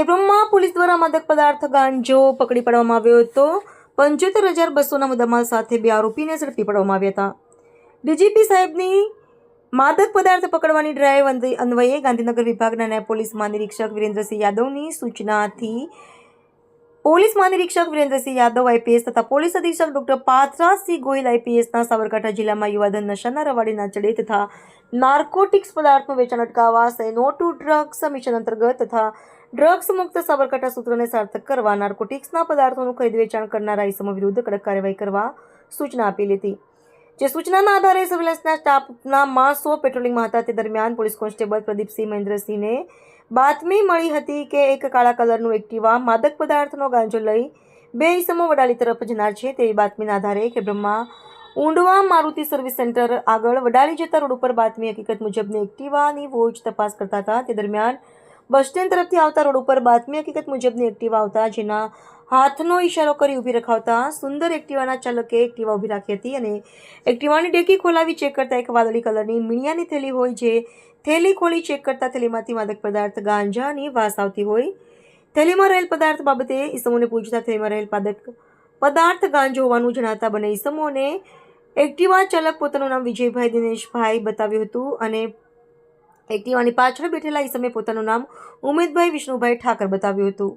ખેબ્રોનમાં police દ્વારા માદક પદાર્થ ગાંજો પકડી પાડવામાં આવ્યો હતો. 75,200ના મુદ્દામાલ સાથે 2 આરોપીને ઝડપી પાડવામાં આવ્યા હતા. ડીજીપી સાહેબની માદક પદાર્થ પકડવાની ડ્રાઈવ અન્વયે ગાંધીનગર વિભાગના નાયબ પોલીસ મહાનિરીક્ષક વિરેન્દ્રસિંહ યાદવની સૂચનાથી પોલીસ મહાનિરીક્ષક વિરેન્દ્રસિંહ યાદવ આઈપીએસ તથા પોલીસ અધિક્ષક ડોક્ટર પાથરાજસિંહ ગોહિલ આઈપીએસના સાબરકાંઠા જિલ્લામાં યુવાધન નશાના રવાડે ના ચડે તથા નાર્કોટિક્સ પદાર્થનું વેચાણ અટકાવવા સે નો ટુ ડ્રગ્સ મિશન અંતર્ગત તથા ડ્રગ્સ મુક્ત સાબરકાંઠા સૂત્રને સાર્થક કરવા નાર્કોટિક્સના પદાર્થોનું ખરીદ વેચાણ કરનારા ઇસમો વિરુદ્ધ કડક કાર્યવાહી કરવા સૂચના આપેલી હતી. જે સૂચનાના આધારે સર્વેલન્સના સ્ટાફના માણસો પેટ્રોલિંગમાં હતા. તે દરમિયાન પોલીસ કોન્સ્ટેબલ પ્રદીપસિંહ મહેન્દ્રસિંહને બાતમી મળી હતી કે એક કાળા કલરનું એક્ટિવા માદક પદાર્થનો ગાંજો લઈ 2 ઇસમો વડાલી તરફ જનાર છે. તેવી બાતમીના આધારે ખેબ્રોમાં ઊંડવા મારુતિ સર્વિસ સેન્ટર આગળ વડાલી જતા રોડ ઉપર બાતમી હકીકત મુજબની એક્ટિવાની વોચ તપાસ કરતા હતા. તે દરમિયાન બસ સ્ટેન્ડ તરફથી આવતા રોડ ઉપર બાતમી હકીકત મુજબની એક્ટિવા આવતા જેના હાથનો ઇશારો કરી ઊભી રખાવતા સુંદર એક્ટિવાના ચાલકે એક્ટિવા ઊભી રાખી હતી અને એક્ટિવાની ડેકી ખોલાવી ચેક કરતા એક વાદળી કલરની મીણિયાની થેલી હોય. જે થેલી ખોલી ચેક કરતા થેલીમાંથી માદક પદાર્થ ગાંજાની વાસ આવતી હોય. થેલીમાં રહેલ પદાર્થ બાબતે ઈસમોને પૂછતા થેલીમાં રહેલ માદક પદાર્થ ગાંજો હોવાનું જણાતા બંને ઈસમોને એક્ટિવા ચાલક પોતાનું નામ વિજયભાઈ દિનેશભાઈ બતાવ્યું હતું અને એક્ટિવાની પાછળ બેઠેલા ઈસમે પોતાનું નામ ઉમેદભાઈ વિષ્ણુભાઈ ઠાકર બતાવ્યું હતું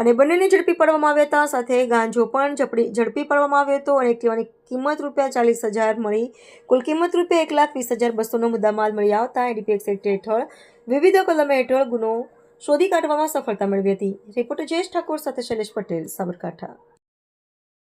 અને બંનેને ઝડપી પાડવામાં આવ્યા હતા. સાથે ગાંજો પણ ઝડપી પાડવામાં આવ્યો હતો અને એક્ટિવાની કિંમત ₹40,000 મળી કુલ કિંમત ₹1,20,200નો મુદ્દામાલ મળી આવતા એડીપીએક્સ એક્ટ હેઠળ વિવિધ કલમો હેઠળ ગુનો શોધી કાઢવામાં સફળતા મેળવી હતી. રિપોર્ટર જયેશ ઠાકોર સાથે શૈલેષ પટેલ, સાબરકાંઠા.